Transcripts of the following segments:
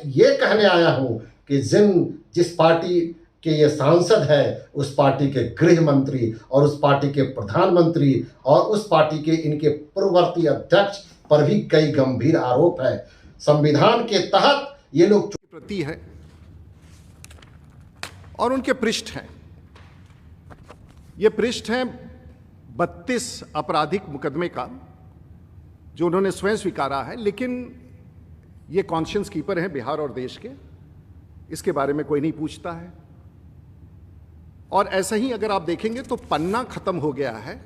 ये कहने आया हूं कि जिस पार्टी के ये सांसद है, उस पार्टी के गृह मंत्री और उस पार्टी के प्रधानमंत्री और उस पार्टी के इनके पूर्ववर्ती अध्यक्ष पर भी कई गंभीर आरोप है। संविधान के तहत ये लोग प्रति है और उनके पृष्ठ हैं। ये पृष्ठ हैं 32 आपराधिक मुकदमे का जो उन्होंने स्वयं स्वीकारा है, लेकिन ये कॉन्शियंस कीपर हैं बिहार और देश के, इसके बारे में कोई नहीं पूछता है। और ऐसा ही अगर आप देखेंगे तो पन्ना खत्म हो गया है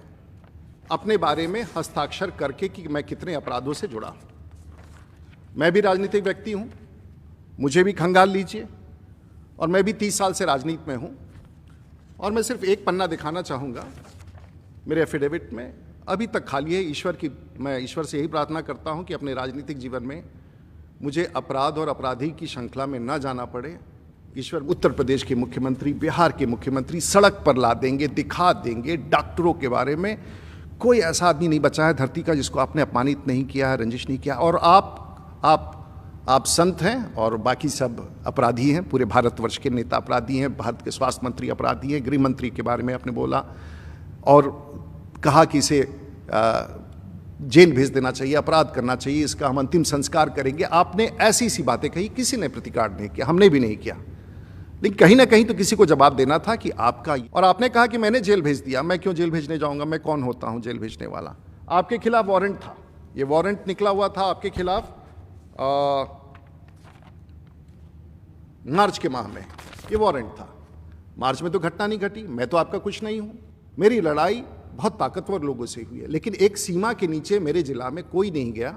अपने बारे में हस्ताक्षर करके कि मैं कितने अपराधों से जुड़ा हूं। मैं भी राजनीतिक व्यक्ति हूं, मुझे भी खंगाल लीजिए, और मैं भी 30 साल से राजनीति में हूं। और मैं सिर्फ एक पन्ना दिखाना चाहूँगा मेरे एफिडेविट में, अभी तक खाली है। मैं ईश्वर से यही प्रार्थना करता हूं कि अपने राजनीतिक जीवन में मुझे अपराध और अपराधी की श्रृंखला में न जाना पड़े। ईश्वर उत्तर प्रदेश के मुख्यमंत्री, बिहार के मुख्यमंत्री सड़क पर ला देंगे, दिखा देंगे। डॉक्टरों के बारे में कोई ऐसा आदमी नहीं बचा है धरती का जिसको आपने अपमानित नहीं किया है, रंजिश नहीं किया। और आप संत हैं और बाकी सब अपराधी हैं। पूरे भारतवर्ष के नेता अपराधी हैं, भारत के स्वास्थ्य मंत्री अपराधी हैं। गृह मंत्री के बारे में आपने बोला और कहा कि इसे जेल भेज देना चाहिए, अपराध करना चाहिए, इसका हम अंतिम संस्कार करेंगे। आपने ऐसी सी बातें कही, किसी ने प्रतिकार नहीं किया, हमने भी नहीं किया। लेकिन कहीं ना कहीं तो किसी को जवाब देना था कि आपका, और आपने कहा कि मैंने जेल भेज दिया। मैं क्यों जेल भेजने जाऊंगा? मैं कौन होता हूं जेल भेजने वाला? आपके खिलाफ वारंट था, ये वारंट निकला हुआ था आपके खिलाफ मार्च के माह में, ये वारंट था। मार्च में तो घटना नहीं घटी, मैं तो आपका कुछ नहीं हूं। मेरी लड़ाई बहुत ताकतवर लोगों से हुई है, लेकिन एक सीमा के नीचे मेरे जिला में कोई नहीं गया,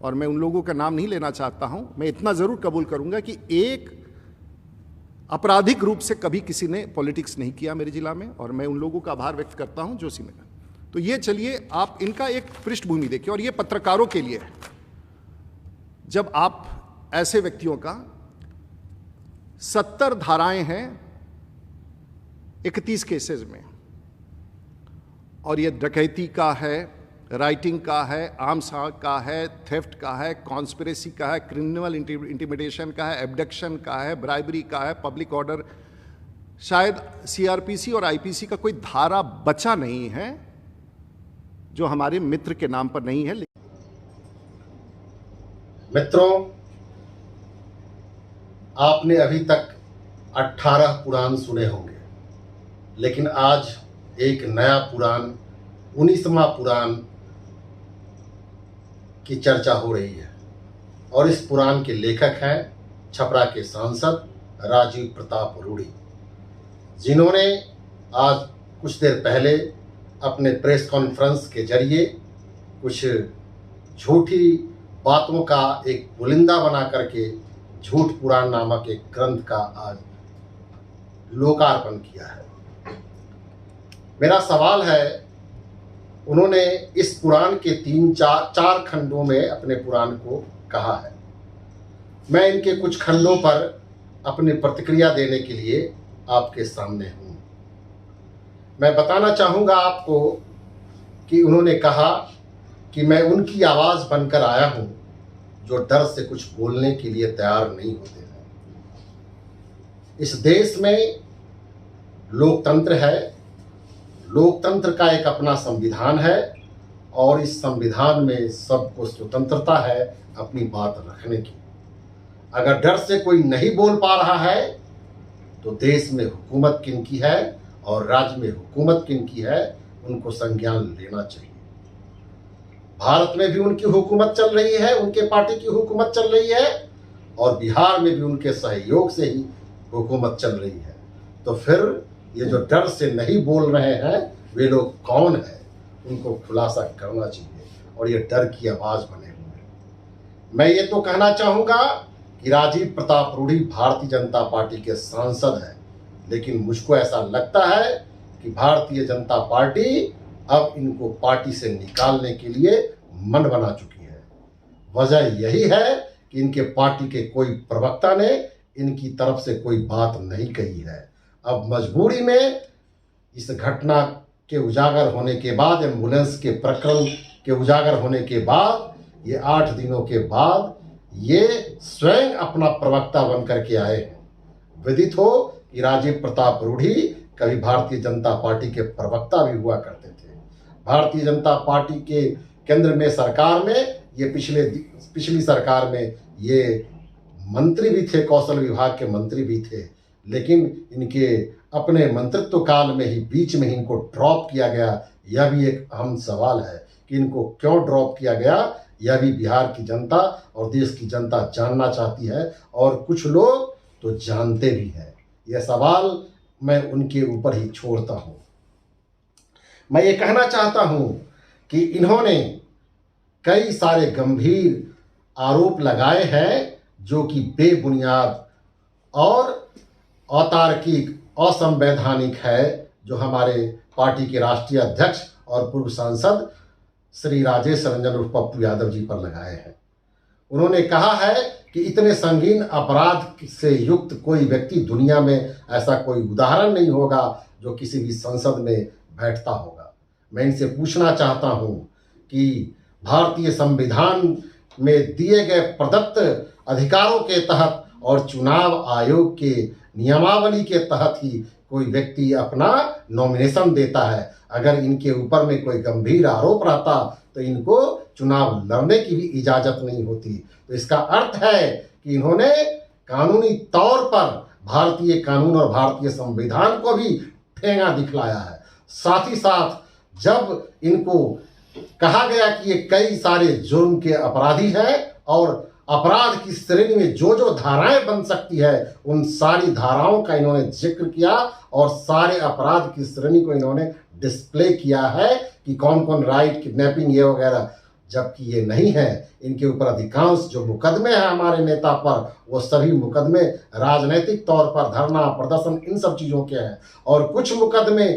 और मैं उन लोगों का नाम नहीं लेना चाहता हूं। मैं इतना जरूर कबूल करूंगा कि एक आपराधिक रूप से कभी किसी ने पॉलिटिक्स नहीं किया मेरे जिला में, और मैं उन लोगों का आभार व्यक्त करता हूं जो सी में। तो ये चलिए आप इनका एक पृष्ठभूमि देखिए, और ये पत्रकारों के लिए है। जब आप ऐसे व्यक्तियों का 70 धाराएं हैं 31 केसेस में, और ये डकैती का है, राइटिंग का है, आर्म्स का है, थेफ्ट का है, कॉन्स्पिरेसी का है, क्रिमिनल इंटिमिडेशन का है, एब्डक्शन का है, ब्राइबरी का है, पब्लिक ऑर्डर। शायद सीआरपीसी और आईपीसी का कोई धारा बचा नहीं है जो हमारे मित्र के नाम पर नहीं है। मित्रों, आपने अभी तक 18 पुराण सुने होंगे, लेकिन आज एक नया पुराण, 19वां पुराण की चर्चा हो रही है। और इस पुराण के लेखक हैं छपरा के सांसद राजीव प्रताप रूढ़ी, जिन्होंने आज कुछ देर पहले अपने प्रेस कॉन्फ्रेंस के जरिए कुछ झूठी बातों का एक पुलिंदा बना करके झूठ पुराण नामक एक ग्रंथ का आज लोकार्पण किया है। मेरा सवाल है, उन्होंने इस पुराण के 3-4 खंडों में अपने पुराण को कहा है। मैं इनके कुछ खंडों पर अपनी प्रतिक्रिया देने के लिए आपके सामने हूं। मैं बताना चाहूँगा आपको कि उन्होंने कहा कि मैं उनकी आवाज़ बनकर आया हूं जो डर से कुछ बोलने के लिए तैयार नहीं होते हैं। इस देश में लोकतंत्र है, लोकतंत्र का एक अपना संविधान है, और इस संविधान में सबको स्वतंत्रता है अपनी बात रखने की। अगर डर से कोई नहीं बोल पा रहा है तो देश में हुकूमत किनकी है और राज्य में हुकूमत किनकी है, उनको संज्ञान लेना चाहिए। भारत में भी उनकी हुकूमत चल रही है, उनके पार्टी की हुकूमत चल रही है, और बिहार में भी उनके सहयोग से ही हुकूमत चल रही है। तो फिर ये जो डर से नहीं बोल रहे हैं वे लोग कौन है, उनको खुलासा करना चाहिए, और ये डर की आवाज़ बने हुए हैं। मैं ये तो कहना चाहूँगा कि राजीव प्रताप रूढ़ी भारतीय जनता पार्टी के सांसद हैं, लेकिन मुझको ऐसा लगता है कि भारतीय जनता पार्टी अब इनको पार्टी से निकालने के लिए मन बना चुकी है। वजह यही है कि इनके पार्टी के कोई प्रवक्ता ने इनकी तरफ से कोई बात नहीं कही है। अब मजबूरी में इस घटना के उजागर होने के बाद, एम्बुलेंस के प्रकरण के उजागर होने के बाद, ये 8 दिनों के बाद ये स्वयं अपना प्रवक्ता बन करके आए हैं। विदित हो कि राजीव प्रताप रूढ़ी कभी भारतीय जनता पार्टी के प्रवक्ता भी हुआ करते थे। भारतीय जनता पार्टी के केंद्र में सरकार में ये पिछली सरकार में ये मंत्री भी थे, कौशल विभाग के मंत्री भी थे, लेकिन इनके अपने मंत्रित्व काल में ही बीच में ही इनको ड्रॉप किया गया। यह भी एक अहम सवाल है कि इनको क्यों ड्रॉप किया गया, यह भी बिहार की जनता और देश की जनता जानना चाहती है, और कुछ लोग तो जानते भी हैं। यह सवाल मैं उनके ऊपर ही छोड़ता हूँ। मैं ये कहना चाहता हूँ कि इन्होंने कई सारे गंभीर आरोप लगाए हैं जो कि बेबुनियाद और अतार्किक, असंवैधानिक है, जो हमारे पार्टी के राष्ट्रीय अध्यक्ष और पूर्व सांसद श्री राजेश रंजन उर्फ पप्पू यादव जी पर लगाए हैं। उन्होंने कहा है कि इतने संगीन अपराध से युक्त कोई व्यक्ति दुनिया में, ऐसा कोई उदाहरण नहीं होगा जो किसी भी संसद में बैठता होगा। मैं इनसे पूछना चाहता हूं कि भारतीय संविधान में दिए गए प्रदत्त अधिकारों के तहत और चुनाव आयोग के नियमावली के तहत ही कोई व्यक्ति अपना नॉमिनेशन देता है। अगर इनके ऊपर में कोई गंभीर आरोप रहता तो इनको चुनाव लड़ने की भी इजाजत नहीं होती। तो इसका अर्थ है कि इन्होंने कानूनी तौर पर भारतीय कानून और भारतीय संविधान को भी ठेंगा दिखलाया है। साथ ही साथ जब इनको कहा गया कि ये कई सारे जुर्म के अपराधी हैं और अपराध की श्रेणी में जो जो धाराएं बन सकती है उन सारी धाराओं का इन्होंने जिक्र किया और सारे अपराध की श्रेणी को इन्होंने डिस्प्ले किया है कि कौन कौन राइट, किडनैपिंग, ये वगैरह, जबकि ये नहीं है। इनके ऊपर अधिकांश जो मुकदमे हैं हमारे नेता पर, वो सभी मुकदमे राजनीतिक तौर पर धरना प्रदर्शन इन सब चीज़ों के हैं, और कुछ मुकदमे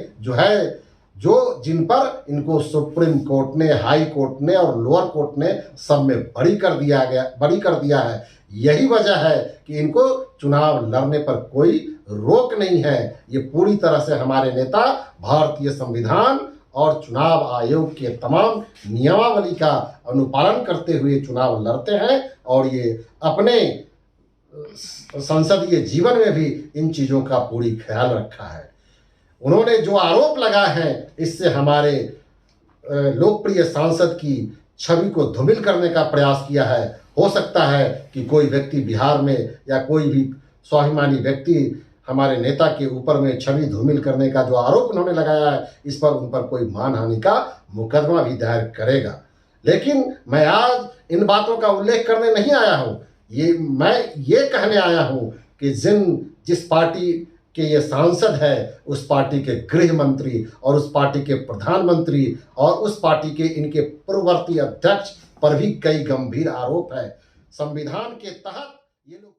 जो जिन पर इनको सुप्रीम कोर्ट ने, हाई कोर्ट ने और लोअर कोर्ट ने सब में बरी कर दिया है। यही वजह है कि इनको चुनाव लड़ने पर कोई रोक नहीं है। ये पूरी तरह से हमारे नेता भारतीय संविधान और चुनाव आयोग के तमाम नियमावली का अनुपालन करते हुए चुनाव लड़ते हैं, और ये अपने संसदीय जीवन में भी इन चीज़ों का पूरी ख्याल रखा है। उन्होंने जो आरोप लगाए हैं इससे हमारे लोकप्रिय सांसद की छवि को धूमिल करने का प्रयास किया है। हो सकता है कि कोई व्यक्ति बिहार में या कोई भी स्वाभिमानी व्यक्ति हमारे नेता के ऊपर में छवि धूमिल करने का जो आरोप उन्होंने लगाया है, इस पर उन पर कोई मानहानि का मुकदमा भी दायर करेगा। लेकिन मैं आज इन बातों का उल्लेख करने नहीं आया हूँ। मैं ये कहने आया हूँ कि जिस पार्टी के ये सांसद है, उस पार्टी के गृह मंत्री और उस पार्टी के प्रधानमंत्री और उस पार्टी के इनके पूर्ववर्ती अध्यक्ष पर भी कई गंभीर आरोप है। संविधान के तहत ये लोग